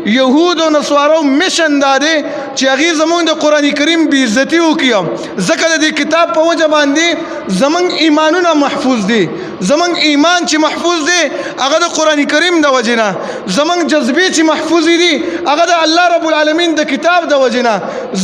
یهود او نصارو مشن دا دی چې هغې زمونږ د قرآن کریم بې عزتي وکړي ځکه د دې کتاب په وجه باندې زمونږ ایمانونه محفوظ دي زمونږ ایمان چې محفوظ دی هغه د قرآن کریم د وجې نه زمونږ جذبې چې محفوظې دي هغه د الله رب العالمین د کتاب د وجې نه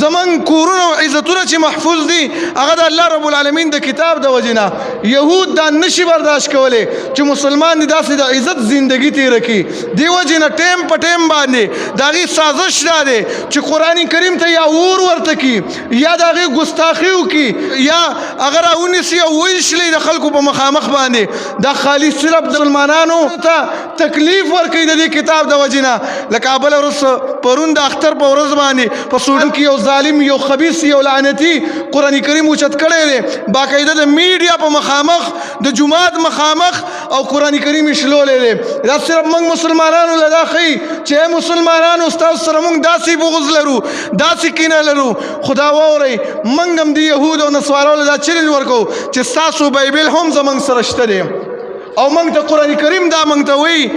زمونږ کورونه او عزتونه چې محفوظ دي هغه د الله رب العالمین د کتاب د وجې نه یهود دا نشي برداشت کولی چې مسلمان دې داسې د عزت زندگی تېره کړي دې وجې نه ټیم په ټیم باندې د هغې سازش دا دی چې قرآن کریم ته یا اور ورته کړي یا د هغې ګستاخي وکړي یا هغه راونیسي او ویشلي د خلکو په مخامخ باندې دا خالي صرف مسلمانانو ته تکلیف ورکوي د دې کتاب د وجې نه لکه بله ورځ پرون د اختر په ورځ باندې په سوډن کې یو ظالم یو خبیث یو لعنتي قرآن کریم اوچت کړی دی باقاعده د میډیا په مخامخ د جومات مخامخ او قرآن کریم یې شلولی دی دا صرف موږ مسلمانانو له دا ښیي چې مسلمانانو ستاسو سره موږ داسې بغض لرو داسې کینه لرو خو دا واورئ موږ هم د یهود او نصارو له دا چیلنج ورکوو چې ستاسو بایبل هم زموږ سره شته دی او موږ ته قرآن کریم دا موږ ته وایي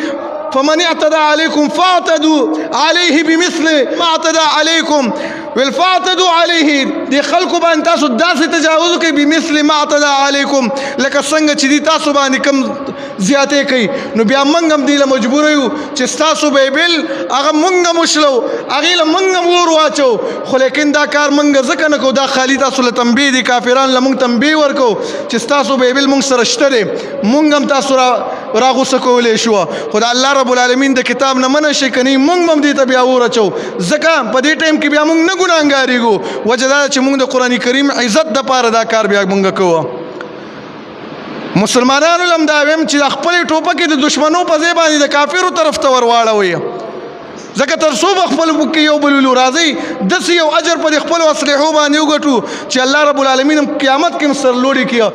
فمن اعتدى عليكم فاعتدوا عليه بمثل ما اعتدى عليكم والفاعتدوا عليه دي خلکو باندې تاسو داسې تجاوز کوي بمثل ما اعتدى عليكم لکه څنګه چې دي تاسو باندې کم زیاتې کوي نو بیا موږ هم دې له مجبور یو چې ستاسو بایبل هغه موږ هم وشلو هغې له موږ هم اور واچو خو لیکن دا کار موږ ځکه نه کوو دا خالي تاسو له تنبیه دي کافرانو له موږ تنبیه ورکوو چې ستاسو بایبل موږ سره شته دی موږ هم تاسو راغوسه کولی شو خو د الله رب العالمین د کتاب نه منع شي که نه موږ هم دې ته بیا اور اچو ځکه په دې ټایم کې بیا موږ نه ګناهګارېږو وجه دا چې موږ د قرآن کریم عزت دپاره دا کار بیا موږ کوو مسلمانانو هم دا ویم چې د خپلې ټوپکې د دشمنو په ځای باندې د کافرو طرف ته ور واړوئ ځکه تر څو به خپل کې یو بل ولو راځئ داسې یو اجر په د خپلو اصلحو باندې وګټو چې الله رب العالمین هم قیامت کې هم سرلوړي کړي